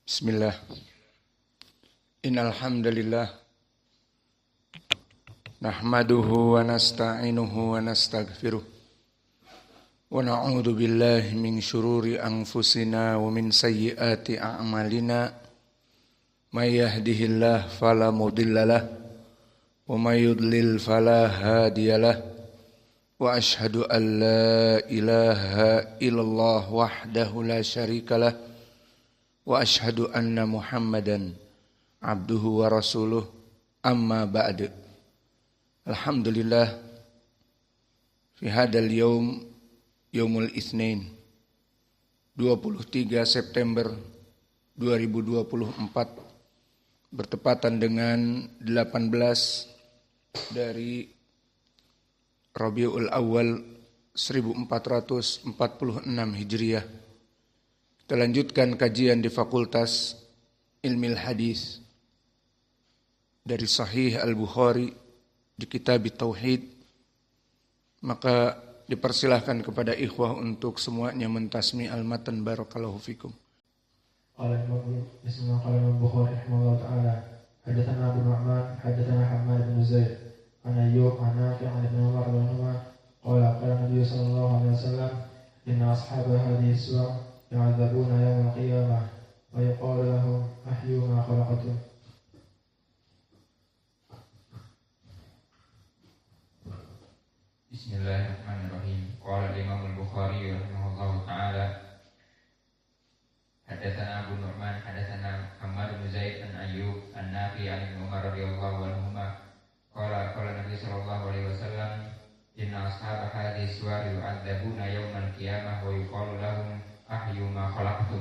Bismillah. Innal hamdalillah nahmaduhu wa nasta'inuhu wa nastaghfiruh wa na'udzu billahi min syururi anfusina wa min sayyiati a'malina may yahdihillahu fala mudhillalah wa may yudlil fala hadiyalah wa asyhadu an la ilaha illallah wahdahu la syarikalah wa asyhadu anna Muhammadan abduhu wa rasuluh amma ba'du. Alhamdulillah fi hadal yaumul Itsnin 23 September 2024 bertepatan dengan 18 dari Rabiul Awal 1446 Hijriah. Kita lanjutkan kajian di Fakultas Ilmil Hadis dari Sahih Al-Bukhari di Kitab Tauhid. Maka dipersilahkan kepada ikhwah untuk semuanya mentasmi al-matan. Barakallahu fikum. Bismillahirrahmanirrahim. Bukhari rahimahullah ta'ala. Hadatsana Abu Nu'man, hadatsana Hammad bin Zaid, an Ayyub, an Nafi', an Ibn Umar radhiyallahu anhu, qala qala Nabi sallallahu alaihi wasallam, inna ashab hadhihi as-suwar يعذبون يوم القيامة ويقال لهم أحيوا ما خلقتم. Bismillahirrahmanirrahim. Qala Imam Al-Bukhari rahimahullahu taala hadatsana Abu Nu'man hadatsana Hammad bin Zaid an Ayyub an Nafi' an Ibn Umar radhiyallahu anhuma qala Nabi sallallahu alaihi wasallam inna ashab hadhihi suwar yu'adzabuna yawmal qiyamah wa yuqalu lahum ahyu ma khalaqtum.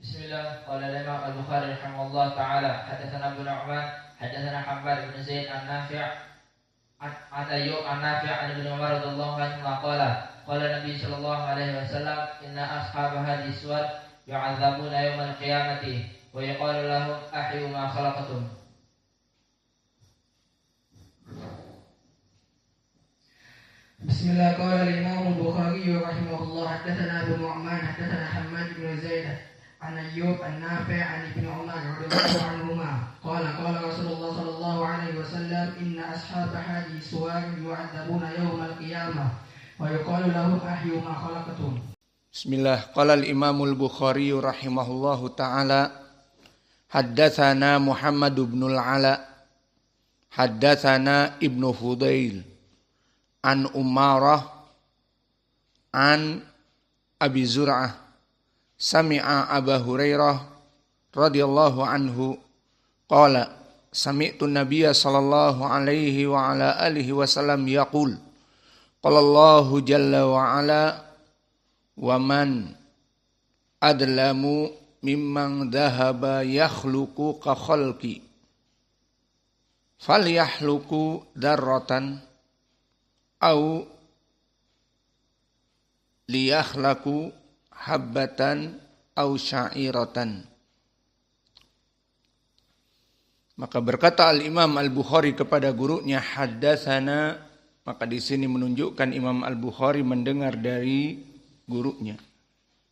Bismillah. Qala Imam Al-Bukhari rahimahullah ta'ala hadatsana Abu Nu'man hadatsana Hammad bin Zaid an Nafi' an Ayyub an Nafi' an Ibn Umar radhiyallahu anhu qala Nabi sallallahu alaihi wasallam inna ashab hadhihi suwar yu'adzabuna yawmal qiyamati wa yuqalu lahum ahyu ma khalaqtum. Bismillah. Qala Imam Al-Bukhari rahimahullah hadatsana Abu Nu'man hadatsana Hammad bin Zaid an Ayyub an Nafi' an Ibn Umar radhiyallahu anhuma qala Rasulullah sallallahu alaihi wasallam inna ashab hadhihi suwar yu'adzabuna yawmal qiyamah wa yuqalu lahum ahyu ma khalaqtum. Bismillah. Qala al-Imam Al-Bukhari rahimahullahu ta'ala haddatsana Muhammad ibn al-Ala haddatsana Ibnu Fudail an Umarah an Abi Zur'ah sami'a Abu Hurairah radhiyallahu anhu qala sami'tu Nabiyya sallallahu alaihi wa ala alihi wasallam yaqul qala Allahu jalla wa ala wa man adlamu mimman dhahaba yakhluqu ka khalqi falyahluqu darratan au liyakhlaqu habbatan au sya'iratan. Maka berkata Al-Imam Al-Bukhari kepada gurunya haddatsana, maka di sini menunjukkan Imam Al-Bukhari mendengar dari gurunya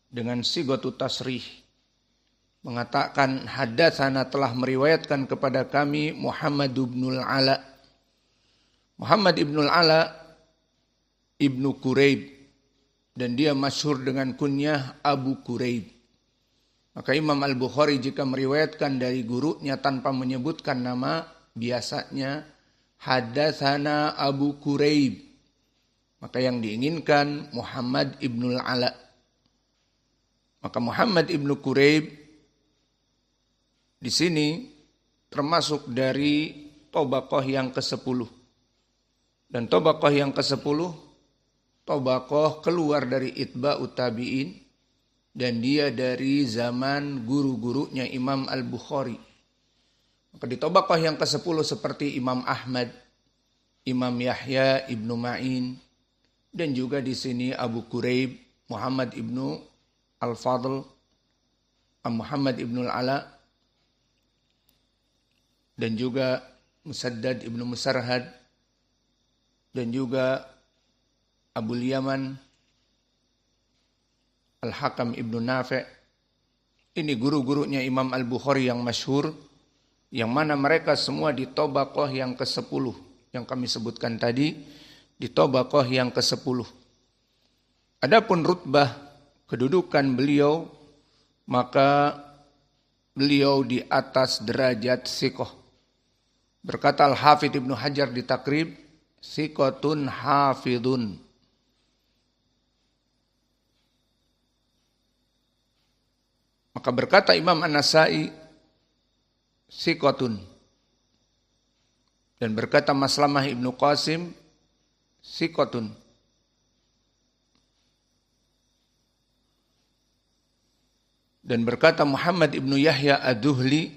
dengan sigatu tasrih, mengatakan haddatsana telah meriwayatkan kepada kami Muhammad ibnul Ala. Muhammad ibnul Ala ibnu Quraib, dan dia masyhur dengan kunyah Abu Quraib. Maka Imam Al-Bukhari jika meriwayatkan dari gurunya tanpa menyebutkan nama, biasanya haddatsana Abu Quraib. Maka yang diinginkan Muhammad ibnul Ala. Maka Muhammad ibnu Quraib di sini termasuk dari Tobaqoh yang ke-10. Dan Tobaqoh yang ke-10, Tobaqoh keluar dari Itba'ut Tabi'in, dan dia dari zaman guru-gurunya Imam Al-Bukhari. Maka di Tobaqoh yang ke-10 seperti Imam Ahmad, Imam Yahya ibnu Ma'in, dan juga di sini Abu Quraib, Muhammad ibnu Al-Fadl, Muhammad ibnul Ala, dan juga Musaddad ibnu Musarhad, dan juga Abul Yaman, Al-Hakam ibnu Nafi'. Ini guru-gurunya Imam Al-Bukhari yang masyhur, yang mana mereka semua di Tabaqah yang ke-10 yang kami sebutkan tadi, di Tabaqah yang ke-10. Adapun rutbah kedudukan beliau, maka beliau di atas derajat siqah. Berkata Al-Hafidz Ibnu Hajar di Takrib, siqatun hafidun. Maka berkata Imam An-Nasai, siqatun. Dan berkata Maslamah Ibnu Qasim, siqatun. Dan berkata Muhammad Ibnu Yahya Ad-Duhli,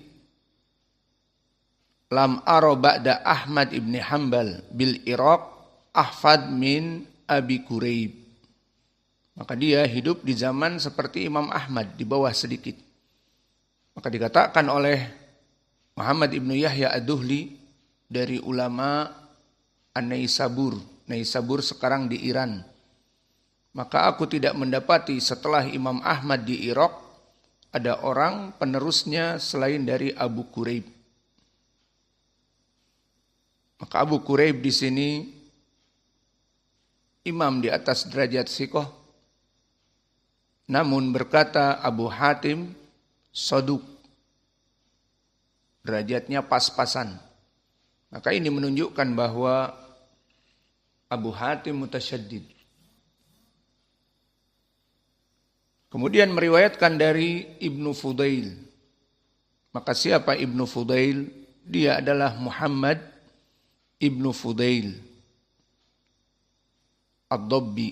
lam ara ba'da Ahmad Ibni Hanbal bil Iraq ahfad min Abi Quraib. Maka dia hidup di zaman seperti Imam Ahmad, di bawah sedikit. Maka dikatakan oleh Muhammad Ibnu Yahya Ad-Duhli dari ulama An-Naisabur. Naisabur sekarang di Iran. Maka aku tidak mendapati setelah Imam Ahmad di Irak ada orang penerusnya selain dari Abu Quraib. Maka Abu Quraib di sini imam di atas derajat siqah. Namun berkata Abu Hatim, soduk, derajatnya pas-pasan. Maka ini menunjukkan bahwa Abu Hatim mutasyaddid. Kemudian meriwayatkan dari Ibnu Fudail. Maka siapa Ibnu Fudail? Dia adalah Muhammad Ibnu Fudail Ad-Dabbi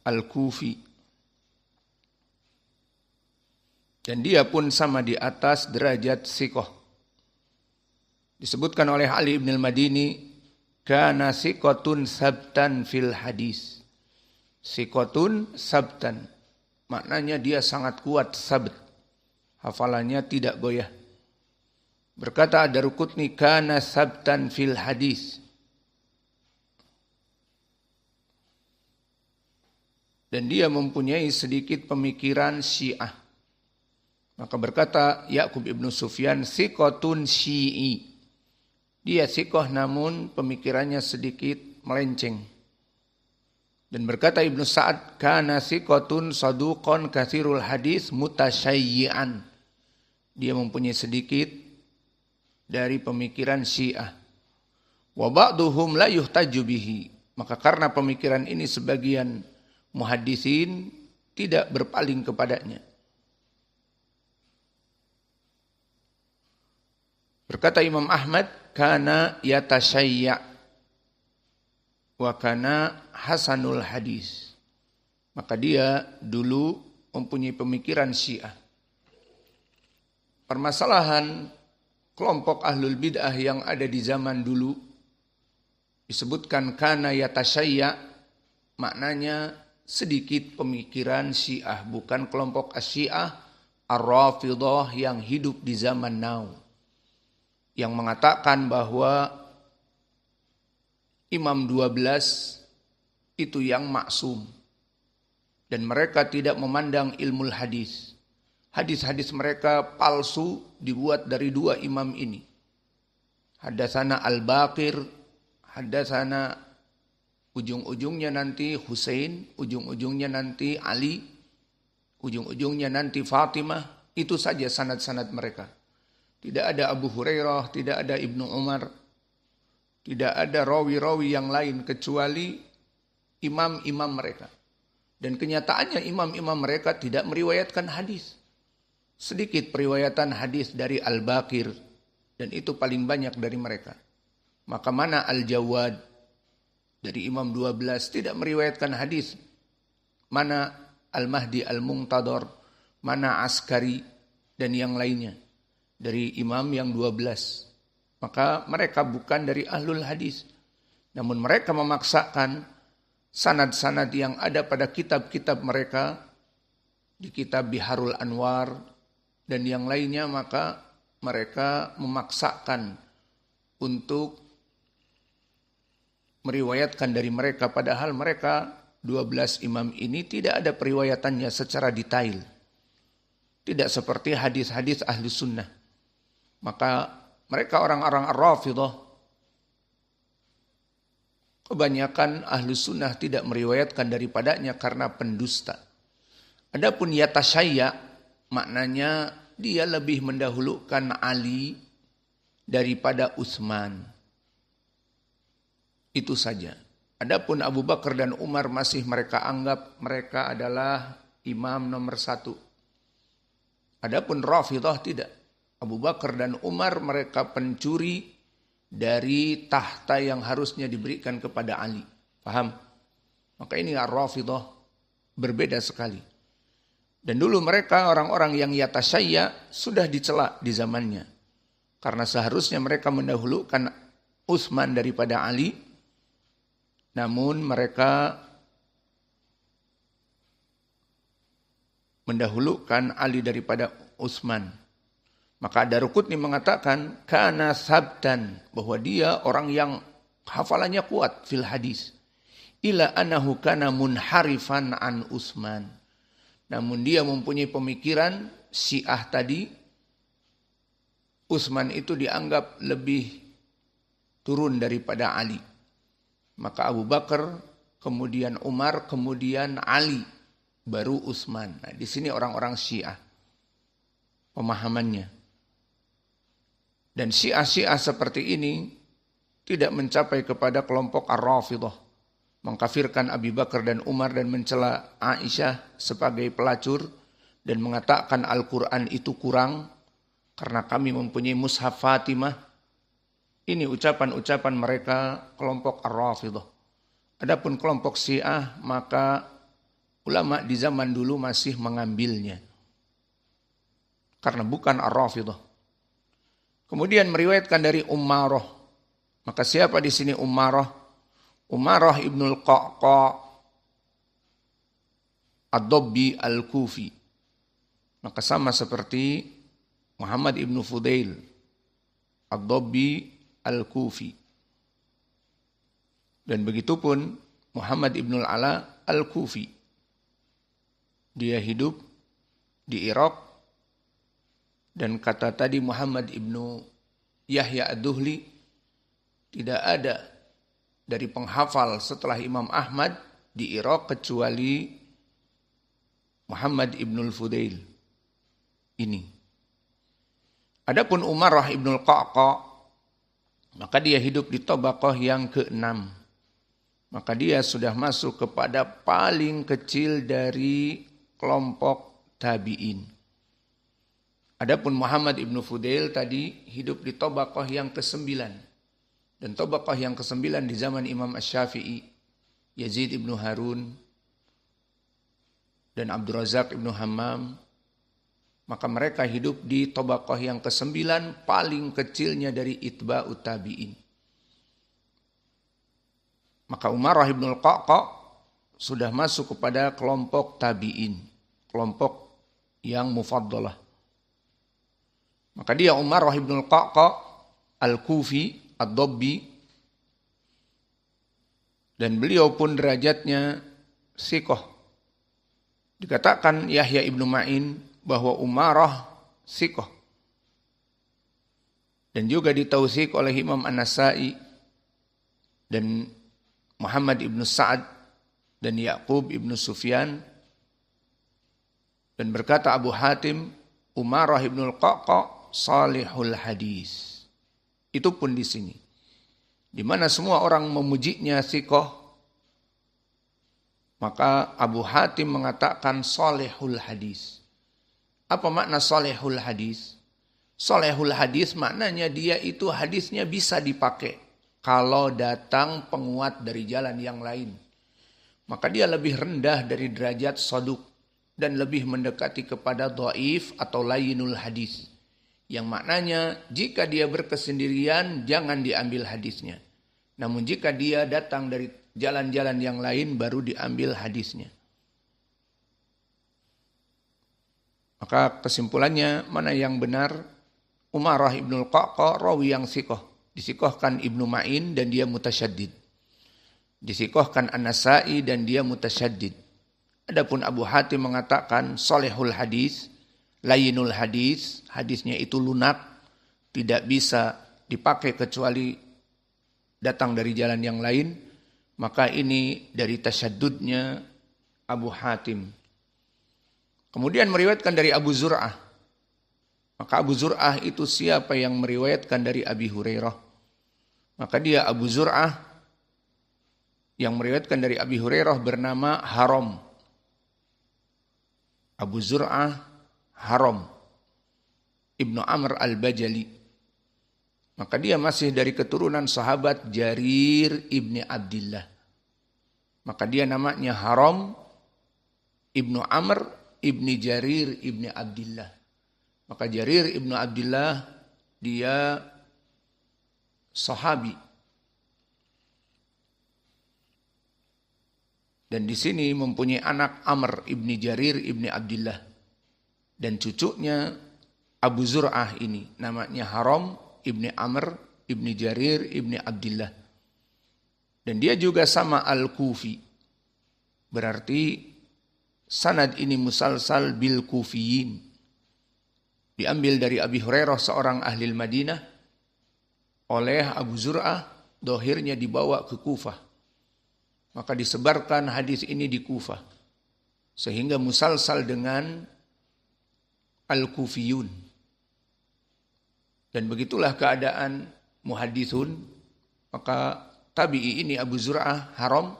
Al-Kufi. Dan dia pun sama di atas derajat siqah. Disebutkan oleh Ali ibn al-Madini, kana siqatun sabtan fil hadis. Siqatun sabtan, maknanya dia sangat kuat sabt. Hafalannya tidak goyah. Berkata Ad-Darqutni, kana sabtan fil hadis. Dan dia mempunyai sedikit pemikiran Syiah. Maka berkata Ya'qub ibnu Sufyan, siqatun syi'i. Dia siqah namun pemikirannya sedikit melenceng. Dan berkata Ibnu Sa'ad, kana siqatun saduqon katsirul hadis mutasyayyi'an. Dia mempunyai sedikit dari pemikiran Syiah. Wa ba'duhum la yuhtaju bihi. Maka karena pemikiran ini sebagian muhaddisin tidak berpaling kepadanya. Berkata Imam Ahmad, kana yatasyayya' wa kana hasanul hadis. Maka dia dulu mempunyai pemikiran Syiah. Permasalahan kelompok ahlul bid'ah yang ada di zaman dulu disebutkan kana yatasyayya', maknanya sedikit pemikiran Syiah, bukan kelompok Asy-Syiah Ar-Rafidhah yang hidup di zaman now, yang mengatakan bahwa Imam 12 itu yang maksum dan mereka tidak memandang ilmu hadis. Hadis-hadis mereka palsu dibuat dari dua imam ini. Hadatsana Al-Baqir, hadatsana ujung-ujungnya nanti Husain, ujung-ujungnya nanti Ali, ujung-ujungnya nanti Fatimah. Itu saja sanad-sanad mereka. Tidak ada Abu Hurairah, tidak ada Ibnu Umar, tidak ada rawi-rawi yang lain kecuali imam-imam mereka. Dan kenyataannya imam-imam mereka tidak meriwayatkan hadis. Sedikit periwayatan hadis dari Al-Baqir, dan itu paling banyak dari mereka. Maka mana Al-Jawad dari Imam 12 tidak meriwayatkan hadis. Mana Al-Mahdi Al-Muntadhar, mana Askari dan yang lainnya dari imam yang 12. Maka mereka bukan dari ahlul hadis. Namun mereka memaksakan sanad-sanad yang ada pada kitab-kitab mereka, di kitab Biharul Anwar dan yang lainnya, maka mereka memaksakan untuk meriwayatkan dari mereka, padahal mereka 12 imam ini tidak ada periwayatannya secara detail. Tidak seperti hadis-hadis ahli sunnah. Maka mereka orang-orang Ar-Rafidhah, kebanyakan ahli sunnah tidak meriwayatkan daripadanya karena pendusta. Adapun yatasyayya, maknanya dia lebih mendahulukan Ali daripada Utsman. Itu saja. Adapun Abu Bakar dan Umar masih mereka anggap mereka adalah imam nomor 1. Adapun Rafidhah tidak. Abu Bakar dan Umar mereka pencuri dari tahta yang harusnya diberikan kepada Ali. Paham? Maka ini Ar-Rafidhah berbeda sekali. Dan dulu mereka orang-orang yang yatasyayya sudah dicela di zamannya. Karena seharusnya mereka mendahulukan Utsman daripada Ali. Namun mereka mendahulukan Ali daripada Utsman. Maka Daruqutni mengatakan kana sabtan, bahwa dia orang yang hafalannya kuat fil hadis. Ila annahu kana munharifan an Utsman. Namun dia mempunyai pemikiran Syiah tadi, Utsman itu dianggap lebih turun daripada Ali. Maka Abu Bakar, kemudian Umar, kemudian Ali, baru Utsman. Nah, di sini orang-orang Syiah pemahamannya. Dan Syiah seperti ini tidak mencapai kepada kelompok Ar-Rafidhah, mengkafirkan Abu Bakar dan Umar dan mencela Aisyah sebagai pelacur dan mengatakan Al-Quran itu kurang karena kami mempunyai mushaf Fatimah. Ini ucapan-ucapan mereka kelompok Ar-Rafidhah. Adapun kelompok Syiah, maka ulama di zaman dulu masih mengambilnya. Karena bukan Ar-Rafidhah. Kemudian meriwayatkan dari Ummarah. Maka siapa di sini Ummarah? Ummarah ibnul Qa'qa' Ad-Dabbi Al-Kufi. Maka sama seperti Muhammad ibnu Fudail Ad-Dabbi Al-Kufi. Dan begitupun Muhammad ibnul Ala Al-Kufi. Dia hidup di Irak. Dan kata tadi Muhammad ibnu Yahya Ad-Duhli, tidak ada dari penghafal setelah Imam Ahmad di Irak kecuali Muhammad ibnul Fudail ini. Adapun Ummarah ibnul Qa'qa', maka dia hidup di tabaqah yang ke-6. Maka dia sudah masuk kepada paling kecil dari kelompok tabi'in. Adapun Muhammad ibnu Fudail tadi hidup di tabaqah yang ke-9. Dan tabaqah yang ke-9 di zaman Imam Asy-Syafi'i, Yazid ibnu Harun dan Abdul Razak ibnu Hammam. Maka mereka hidup di tabaqah yang ke-9, paling kecilnya dari itba'ut tabi'in. Maka Ummarah ibnul Qa'qa' sudah masuk kepada kelompok tabi'in, kelompok yang mufaddalah. Maka dia Ummarah ibnul Qa'qa' Al-Kufi Ad-Dabbi, dan beliau pun derajatnya siqah. Dikatakan Yahya ibnu Ma'in bahwa Ummarah siqah. Dan juga ditautsik oleh Imam An-Nasa'i dan Muhammad ibnu Sa'ad dan Ya'qub ibnu Sufyan. Dan berkata Abu Hatim, Ummarah ibnul Qa'qa' salihul hadis. Itu pun di sini. Di mana semua orang memujinya siqah, maka Abu Hatim mengatakan salihul hadis. Apa makna salihul hadis? Salihul hadis maknanya dia itu hadisnya bisa dipakai kalau datang penguat dari jalan yang lain. Maka dia lebih rendah dari derajat saduq dan lebih mendekati kepada dhaif atau layyinul hadis. Yang maknanya jika dia berkesendirian jangan diambil hadisnya. Namun jika dia datang dari jalan-jalan yang lain baru diambil hadisnya. Maka kesimpulannya mana yang benar? Umarah ibnul Qaqqa rawi yang sikoh. Disikohkan Ibnu Ma'in dan dia mutasyaddid. Disikohkan An-Nasa'i dan dia mutasyaddid. Adapun Abu Hatim mengatakan solehul hadis, layinul hadis, hadisnya itu lunak, tidak bisa dipakai kecuali datang dari jalan yang lain, maka ini dari tasyaddudnya Abu Hatim. Kemudian meriwayatkan dari Abu Zur'ah. Maka Abu Zur'ah itu siapa yang meriwayatkan dari Abi Hurairah? Maka dia Abu Zur'ah yang meriwayatkan dari Abi Hurairah bernama Haram. Abu Zur'ah Haram Ibnu Amr al-Bajali. Maka dia masih dari keturunan sahabat Jarir ibni Abdillah. Maka dia namanya Haram Ibnu Amr ibni Jarir ibni Abdillah. Maka Jarir ibnu Abdillah dia sahabi. Dan di sini mempunyai anak Amr ibni Jarir ibni Abdillah. Dan cucunya Abu Zur'ah ini namanya Haram ibni Amr ibni Jarir ibni Abdillah. Dan dia juga sama Al-Kufi. Berarti sanad ini musalsal bil Kufiyin. Diambil dari Abi Hurairah seorang ahli Madinah. Oleh Abu Zur'ah, dohirnya dibawa ke Kufah. Maka disebarkan hadis ini di Kufah. Sehingga musalsal dengan Al-Kufiyun. Dan begitulah keadaan muhadithun. Maka tabi'i ini Abu Zur'ah Haram,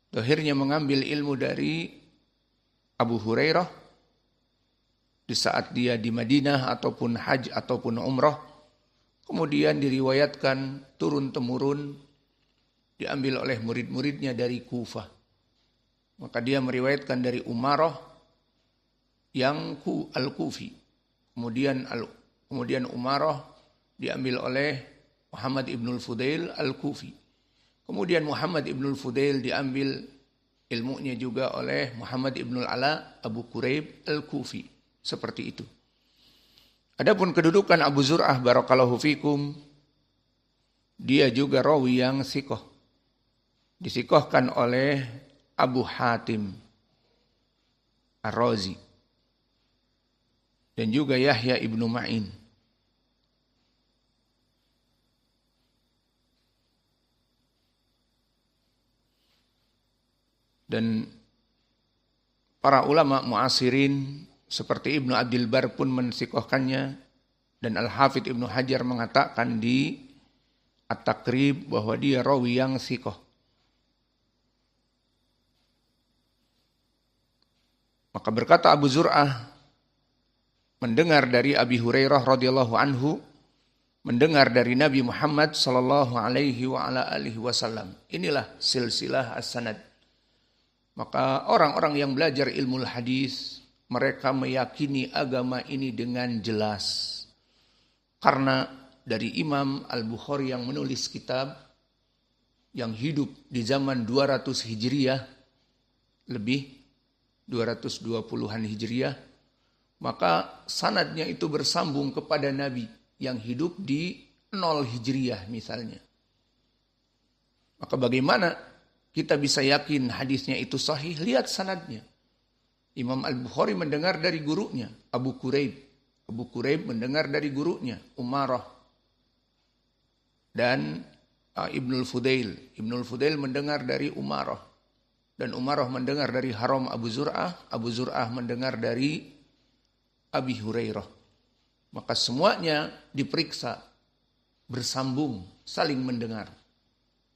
dohirnya mengambil ilmu dari Abu Hurairah. Di saat dia di Madinah ataupun haji ataupun umrah. Kemudian diriwayatkan turun-temurun diambil oleh murid-muridnya dari Kufah. Maka dia meriwayatkan dari Umarah yang Al-Kufi. Kemudian Umarah diambil oleh Muhammad ibnul Fudail Al-Kufi. Kemudian Muhammad ibnul Fudail diambil ilmunya juga oleh Muhammad ibnul Ala Abu Quraib Al-Kufi. Seperti itu. Adapun kedudukan Abu Zur'ah barakallahu fikum, dia juga rawi yang sikoh. Disikohkan oleh Abu Hatim Ar-Razi dan juga Yahya ibnu Ma'in. Dan para ulama muasirin seperti Ibnu Abdul Bar pun mensikohkannya, dan Al-Hafidh Ibnu Hajar mengatakan di At-Taqrib bahwa dia rawi yang sikoh. Maka berkata Abu Zur'ah mendengar dari Abi Hurairah radhiyallahu anhu, mendengar dari Nabi Muhammad sallallahu alaihi wa ala alihi wasallam. Inilah silsilah as-sanad. Maka orang-orang yang belajar ilmu hadis, mereka meyakini agama ini dengan jelas. Karena dari Imam Al-Bukhari yang menulis kitab, yang hidup di zaman 200 Hijriah, lebih 220-an Hijriah, maka sanadnya itu bersambung kepada Nabi yang hidup di 0 Hijriah misalnya. Maka bagaimana kita bisa yakin hadisnya itu sahih? Lihat sanadnya. Imam Al-Bukhari mendengar dari gurunya, Abu Quraib. Abu Quraib mendengar dari gurunya, Umarah. Dan Ibnul Fudail. Ibnul Fudail mendengar dari Umarah. Dan Umarah mendengar dari Haram Abu Zur'ah. Abu Zur'ah mendengar dari Abi Hurairah. Maka semuanya diperiksa, bersambung, saling mendengar.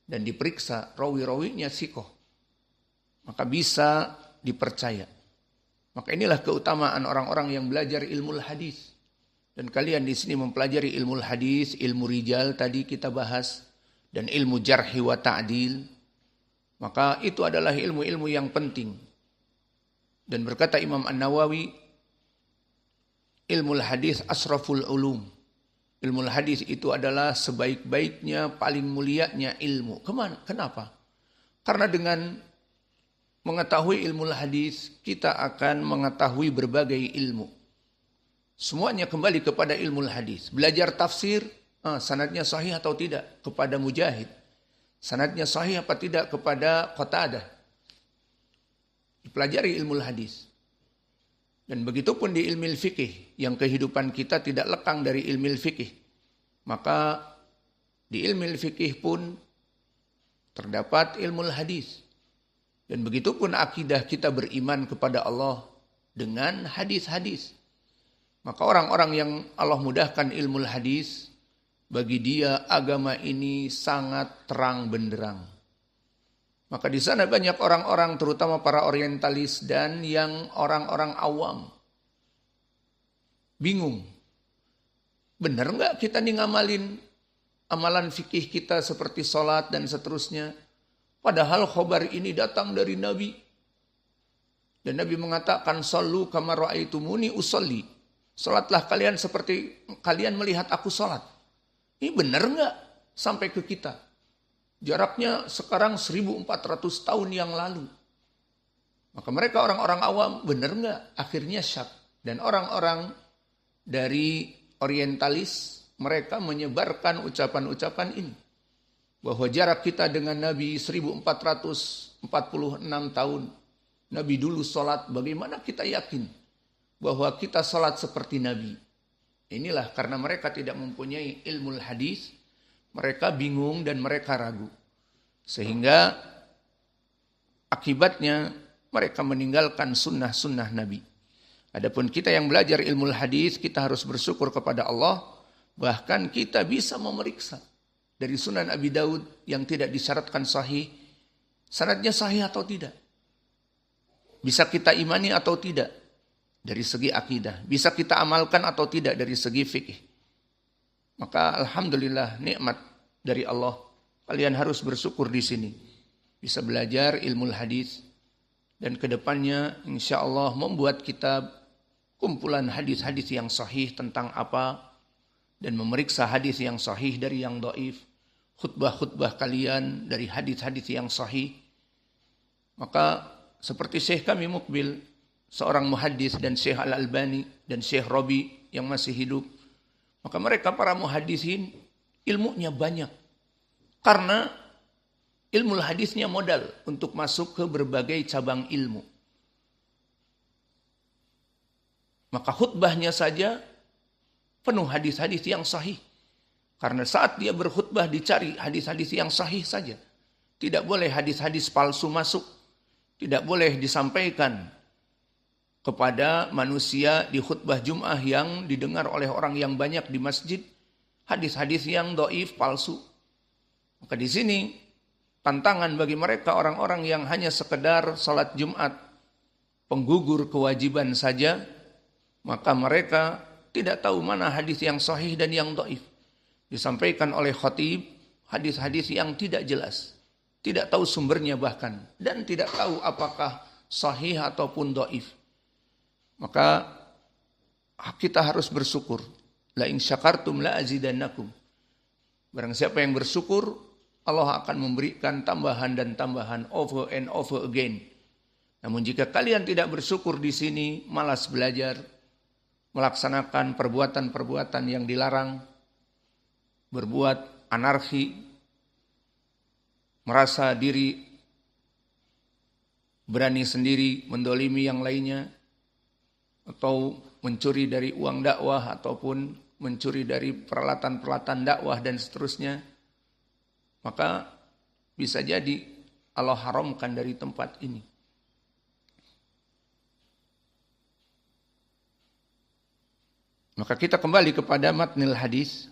Dan diperiksa rawi-rawinya sikoh. Maka bisa dipercaya. Maka inilah keutamaan orang-orang yang belajar ilmu hadis. Dan kalian di sini mempelajari ilmu hadis, ilmu rijal tadi kita bahas, dan ilmu jarhi wa ta'dil. Maka itu adalah ilmu-ilmu yang penting. Dan berkata Imam An-Nawawi, ilmu hadis asraful ulum. Ilmu hadis itu adalah sebaik-baiknya, paling mulianya ilmu. Kenapa? Karena dengan mengetahui ilmu hadis, kita akan mengetahui berbagai ilmu. Semuanya kembali kepada ilmu hadis. Belajar tafsir, sanadnya sahih atau tidak kepada Mujahid. Sanadnya sahih apa tidak kepada Qatadah. Dipelajari ilmu hadis. Dan begitu pun di ilmu fikih, yang kehidupan kita tidak lekang dari ilmu fikih. Maka di ilmu fikih pun terdapat ilmu hadis. Dan begitu pun akidah kita beriman kepada Allah dengan hadis-hadis. Maka orang-orang yang Allah mudahkan ilmu hadis, bagi dia agama ini sangat terang benderang. Maka di sana banyak orang-orang, terutama para orientalis dan yang orang-orang awam, bingung. Benar nggak kita nih ngamalin amalan fikih kita seperti sholat dan seterusnya? Padahal khobar ini datang dari Nabi. Dan Nabi mengatakan, "Shallu kama ra'aitumuni usolli." Sholatlah kalian seperti kalian melihat aku sholat. Ini benar nggak sampai ke kita? Jaraknya sekarang 1400 tahun yang lalu. Maka mereka orang-orang awam, benar nggak? Akhirnya syak. Dan orang-orang dari orientalis, mereka menyebarkan ucapan-ucapan ini. Bahwa jarak kita dengan Nabi 1446 tahun. Nabi dulu sholat, bagaimana kita yakin bahwa kita sholat seperti Nabi? Inilah karena mereka tidak mempunyai ilmu hadis, mereka bingung dan mereka ragu. Sehingga akibatnya mereka meninggalkan sunnah-sunnah Nabi. Adapun kita yang belajar ilmu hadis, kita harus bersyukur kepada Allah. Bahkan kita bisa memeriksa dari Sunan Abi Daud yang tidak disyaratkan sahih, sanadnya sahih atau tidak. Bisa kita imani atau tidak dari segi akidah. Bisa kita amalkan atau tidak dari segi fikih. Maka alhamdulillah nikmat dari Allah. Kalian harus bersyukur di sini. Bisa belajar ilmu hadis. Dan kedepannya insya Allah membuat kita kumpulan hadis-hadis yang sahih tentang apa. Dan memeriksa hadis yang sahih dari yang dhaif. Khutbah-khutbah kalian dari hadis-hadis yang sahih. Maka seperti Syekh kami Mukbil, seorang muhaddis, dan Syekh Al-Albani dan Syekh Robi yang masih hidup. Maka mereka para muhaddisin ilmunya banyak. Karena ilmu hadisnya modal untuk masuk ke berbagai cabang ilmu. Maka khutbahnya saja penuh hadis-hadis yang sahih. Karena saat dia berkhutbah dicari hadis-hadis yang sahih saja. Tidak boleh hadis-hadis palsu masuk. Tidak boleh disampaikan kepada manusia di khutbah Jum'ah yang didengar oleh orang yang banyak di masjid. Hadis-hadis yang dhaif, palsu. Maka di sini tantangan bagi mereka orang-orang yang hanya sekedar salat Jumat, penggugur kewajiban saja. Maka mereka tidak tahu mana hadis yang sahih dan yang dhaif. Disampaikan oleh khatib hadis-hadis yang tidak jelas. Tidak tahu sumbernya bahkan. Dan tidak tahu apakah sahih ataupun dhaif. Maka kita harus bersyukur. La in syakartum la azidannakum. Barang siapa yang bersyukur, Allah akan memberikan tambahan dan tambahan over and over again. Namun jika kalian tidak bersyukur di sini, malas belajar, melaksanakan perbuatan-perbuatan yang dilarang, berbuat anarki, merasa diri berani sendiri mendolimi yang lainnya, atau mencuri dari uang dakwah, ataupun mencuri dari peralatan-peralatan dakwah dan seterusnya, maka bisa jadi Allah haramkan dari tempat ini. Maka kita kembali kepada matnil hadis,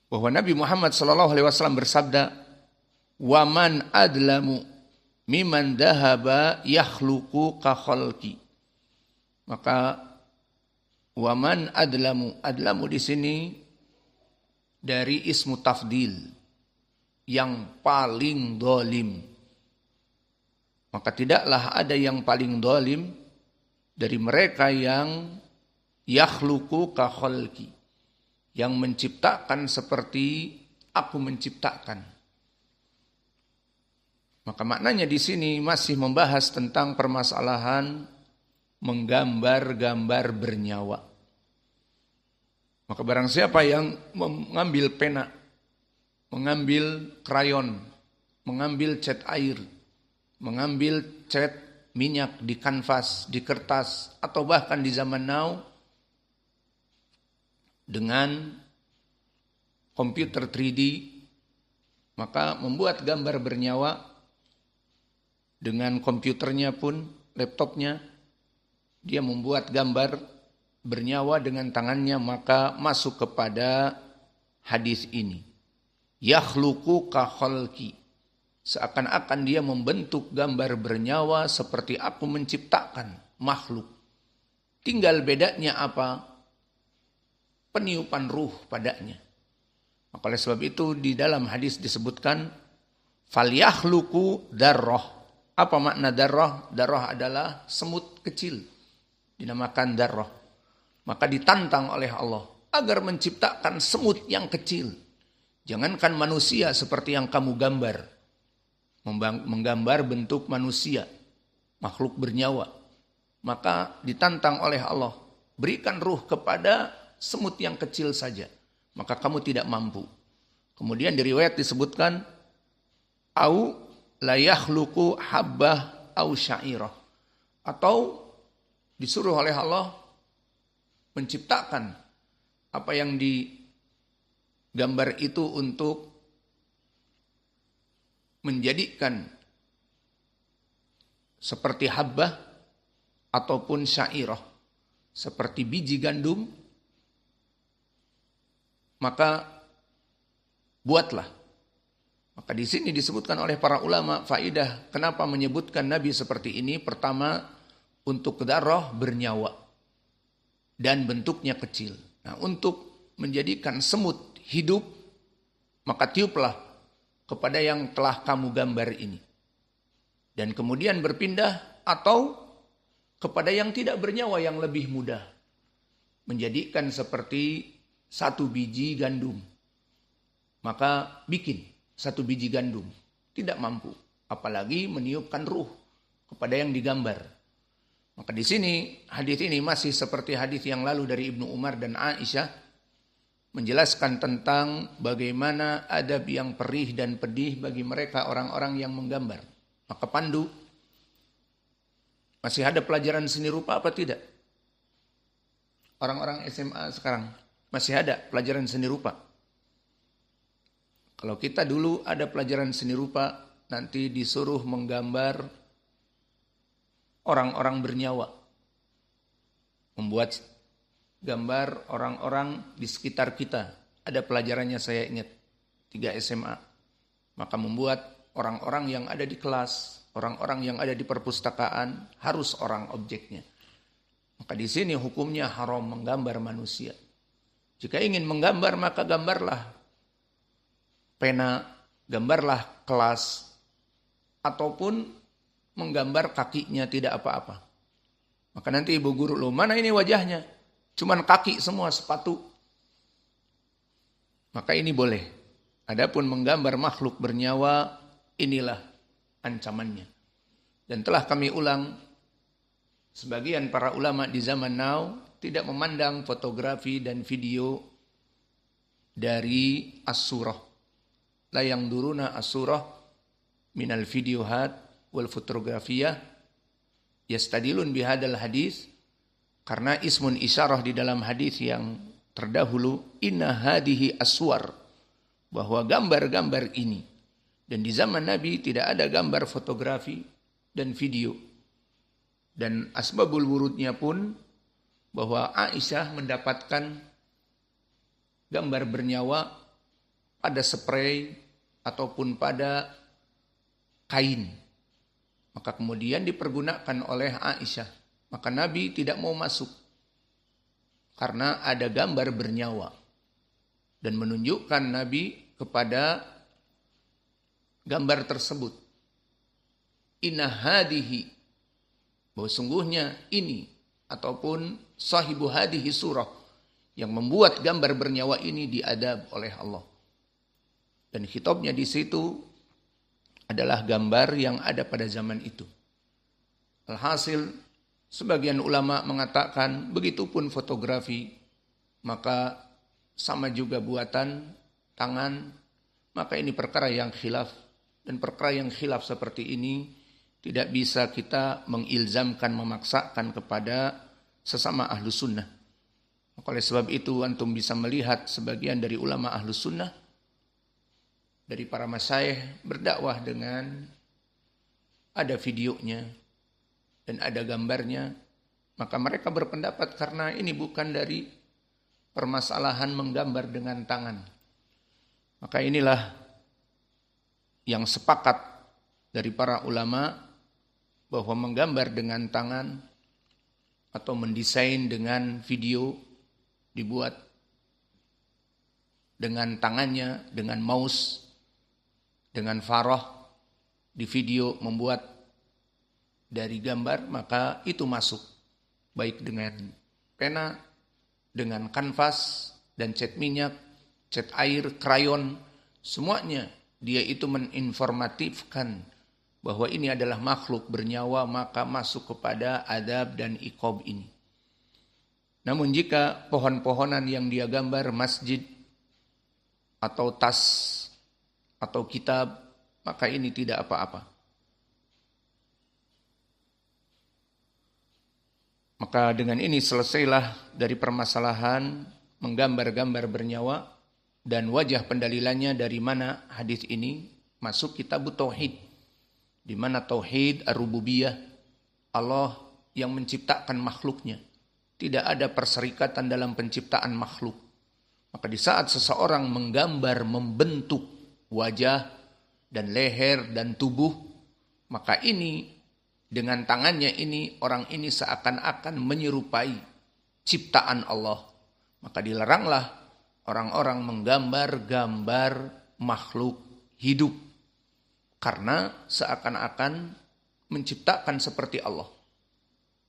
bahwa Nabi Muhammad SAW bersabda, "Waman adlamu miman dahaba yakhluqu ka khalqi." Maka waman adlamu, adlamu di sini dari ismu tafdil, yang paling dolim. Maka tidaklah ada yang paling dolim dari mereka yang yakhluqu ka khalqi, yang menciptakan seperti aku menciptakan. Maka maknanya di sini masih membahas tentang permasalahan menggambar-gambar bernyawa. Maka barang siapa yang mengambil pena, mengambil krayon, mengambil cat air, mengambil cat minyak di kanvas, di kertas, atau bahkan di zaman now dengan komputer 3D, maka membuat gambar bernyawa dengan komputernya pun, laptopnya, dia membuat gambar bernyawa dengan tangannya, maka masuk kepada hadis ini. Yakhluqu ka khalqi. Seakan-akan dia membentuk gambar bernyawa seperti aku menciptakan makhluk. Tinggal bedanya apa? Peniupan ruh padanya. Maka oleh sebab itu di dalam hadis disebutkan falyakhluqu darrah. Apa makna darrah? Darrah adalah semut kecil. Dinamakan darrah. Maka ditantang oleh Allah agar menciptakan semut yang kecil. Jangankan manusia seperti yang kamu gambar. Menggambar bentuk manusia, makhluk bernyawa. Maka ditantang oleh Allah, berikan ruh kepada semut yang kecil saja. Maka kamu tidak mampu. Kemudian di riwayat disebutkan, au la yakhluqu habbah au sya'irah. Atau disuruh oleh Allah menciptakan apa yang digambar itu untuk menjadikan seperti habbah ataupun syairah, seperti biji gandum, maka buatlah. Maka di sini disebutkan oleh para ulama faidah kenapa menyebutkan Nabi seperti ini. Pertama, untuk darah bernyawa dan bentuknya kecil. Nah, untuk menjadikan semut hidup, maka tiuplah kepada yang telah kamu gambar ini. Dan kemudian berpindah atau kepada yang tidak bernyawa yang lebih mudah. Menjadikan seperti satu biji gandum. Maka bikin satu biji gandum. Tidak mampu. Apalagi meniupkan ruh kepada yang digambar. Maka di sini hadis ini masih seperti hadis yang lalu dari Ibnu Umar dan Aisyah, menjelaskan tentang bagaimana adab yang perih dan pedih bagi mereka orang-orang yang menggambar. Maka pandu, masih ada pelajaran seni rupa apa tidak? Orang-orang SMA sekarang masih ada pelajaran seni rupa. Kalau kita dulu ada pelajaran seni rupa, nanti disuruh menggambar orang-orang bernyawa. Membuat gambar orang-orang di sekitar kita. Ada pelajarannya saya ingat, 3 SMA. Maka membuat orang-orang yang ada di kelas, orang-orang yang ada di perpustakaan, harus orang objeknya. Maka di sini hukumnya haram menggambar manusia. Jika ingin menggambar, maka gambarlah pena, gambarlah kelas, ataupun menggambar kakinya tidak apa-apa. Maka nanti ibu guru, loh mana ini wajahnya? Cuman kaki semua, sepatu. Maka ini boleh. Adapun menggambar makhluk bernyawa, inilah ancamannya. Dan telah kami ulang, sebagian para ulama di zaman now tidak memandang fotografi dan video dari as-surah. La yang duruna as-surah minal videohat wal fotografiyah yastadilun bihadal hadis, karena ismun isyarah di dalam hadis yang terdahulu, inna hadihi aswar, bahwa gambar-gambar ini, dan di zaman Nabi tidak ada gambar fotografi dan video. Dan asbabul wurudnya pun bahwa Aisyah mendapatkan gambar bernyawa pada spray ataupun pada kain. Maka kemudian dipergunakan oleh Aisyah. Maka Nabi tidak mau masuk. Karena ada gambar bernyawa. Dan menunjukkan Nabi kepada gambar tersebut. Inna hadihi. Bahwa sungguhnya ini. Ataupun sahibu hadihi surah. Yang membuat gambar bernyawa ini diadab oleh Allah. Dan khitabnya di situ adalah gambar yang ada pada zaman itu. Alhasil, Sebagian ulama mengatakan begitupun fotografi, maka sama juga buatan tangan, maka ini perkara yang khilaf. Dan perkara yang khilaf seperti ini tidak bisa kita mengilzamkan, memaksakan kepada sesama ahlu sunnah. Maka oleh sebab itu antum bisa melihat sebagian dari ulama ahlu sunnah, dari para masyayikh berdakwah dengan ada videonya dan ada gambarnya, maka mereka berpendapat karena ini bukan dari permasalahan menggambar dengan tangan. Maka inilah yang sepakat dari para ulama bahwa menggambar dengan tangan atau mendesain dengan video dibuat dengan tangannya, dengan mouse, dengan faroh di video membuat dari gambar, maka itu masuk. Baik dengan pena, dengan kanvas, dan cat minyak, cat air, krayon, semuanya dia itu meninformatifkan bahwa ini adalah makhluk bernyawa, maka masuk kepada adab dan iqab ini. Namun jika pohon-pohonan yang dia gambar, masjid, atau tas, atau kitab, maka ini tidak apa-apa. Maka dengan ini selesailah dari permasalahan menggambar-gambar bernyawa, dan wajah pendalilannya dari mana hadis ini masuk kitab tauhid, di mana tauhid ar-rububiyah, Allah yang menciptakan makhluknya. Tidak ada perserikatan dalam penciptaan makhluk. Maka di saat seseorang menggambar, membentuk wajah dan leher dan tubuh, maka ini dengan tangannya ini, orang ini seakan-akan menyerupai ciptaan Allah. Maka dilaranglah orang-orang menggambar-gambar makhluk hidup, karena seakan-akan menciptakan seperti Allah.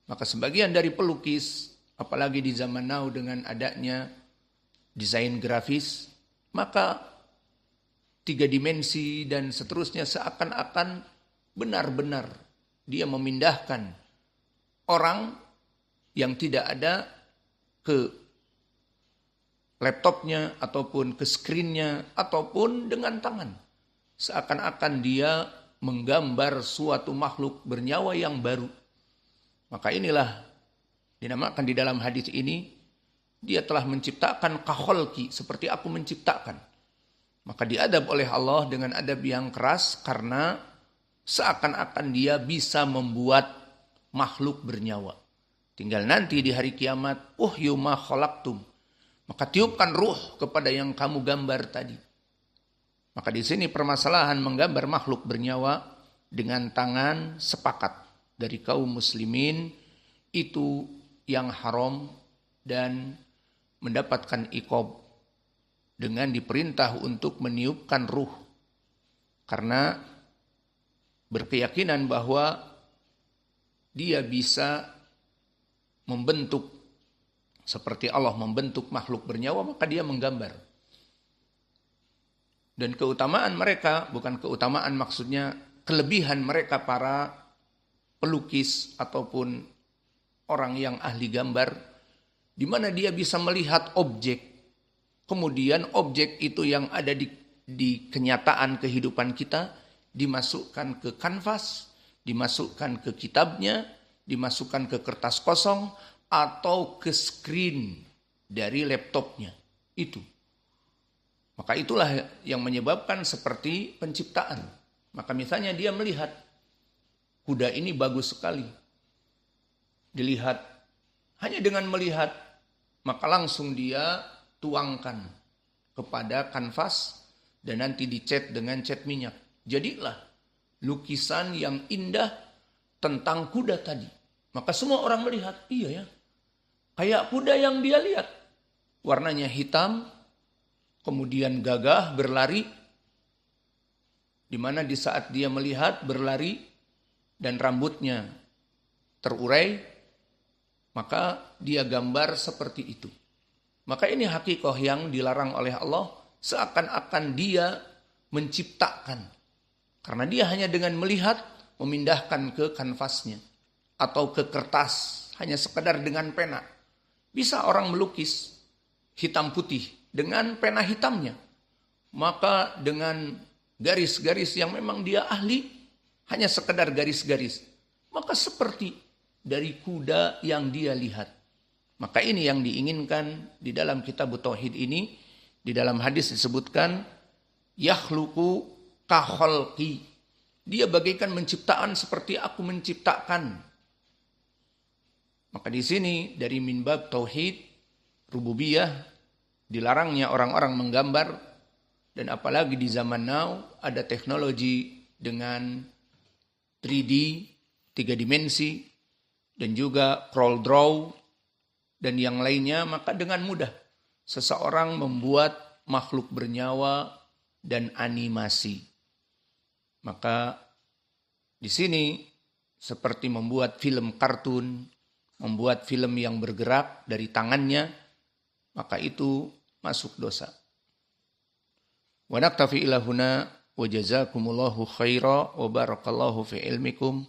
Maka sebagian dari pelukis, apalagi di zaman now dengan adanya desain grafis, maka 3 dimensi dan seterusnya seakan-akan benar-benar dia memindahkan orang yang tidak ada ke laptopnya ataupun ke screennya ataupun dengan tangan. Seakan-akan dia menggambar suatu makhluk bernyawa yang baru. Maka inilah dinamakan di dalam hadis ini, dia telah menciptakan kakholki, seperti aku menciptakan. Maka diadab oleh Allah dengan adab yang keras karena seakan-akan dia bisa membuat makhluk bernyawa. Tinggal nanti di hari kiamat, yuma khalaqtum, maka tiupkan ruh kepada yang kamu gambar tadi. Maka di sini permasalahan menggambar makhluk bernyawa dengan tangan sepakat dari kaum muslimin itu yang haram dan mendapatkan iqab dengan diperintah untuk meniupkan ruh. Karena berkeyakinan bahwa dia bisa membentuk seperti Allah membentuk makhluk bernyawa, maka dia menggambar. Dan keutamaan mereka, bukan keutamaan maksudnya kelebihan mereka para pelukis ataupun orang yang ahli gambar, di mana dia bisa melihat objek, kemudian objek itu yang ada di kenyataan kehidupan kita dimasukkan ke kanvas, dimasukkan ke kitabnya, dimasukkan ke kertas kosong, atau ke screen dari laptopnya. Itu. Maka itulah yang menyebabkan seperti penciptaan. Maka misalnya dia melihat, kuda ini bagus sekali. Dilihat, hanya dengan melihat, maka langsung dia tuangkan kepada kanvas dan nanti dicat dengan cat minyak. Jadilah lukisan yang indah tentang kuda tadi. Maka semua orang melihat, iya ya, kayak kuda yang dia lihat. Warnanya hitam, kemudian gagah berlari, di mana di saat dia melihat berlari dan rambutnya terurai, maka dia gambar seperti itu. Maka ini hakikah yang dilarang oleh Allah, seakan-akan dia menciptakan. Karena dia hanya dengan melihat, memindahkan ke kanvasnya. atau ke kertas, hanya sekedar dengan pena. Bisa orang melukis hitam putih dengan pena hitamnya. Maka dengan garis-garis yang memang dia ahli, hanya sekedar garis-garis. Maka seperti dari kuda yang dia lihat. Maka ini yang diinginkan di dalam kitab Tauhid ini. Di dalam hadis disebutkan, yakhluqu kakholqi. Dia bagaikan menciptaan seperti aku menciptakan. Maka di sini dari minbab Tauhid, rububiyah, dilarangnya orang-orang menggambar. Dan apalagi di zaman now ada teknologi dengan 3D, 3 dimensi, dan juga crawl draw, dan yang lainnya, maka dengan mudah seseorang membuat makhluk bernyawa dan animasi. Maka di sini seperti membuat film kartun, membuat film yang bergerak dari tangannya, maka itu masuk dosa. Wa naktafi ila huna wa jazakumullahu khaira wa barakallahu fi ilmikum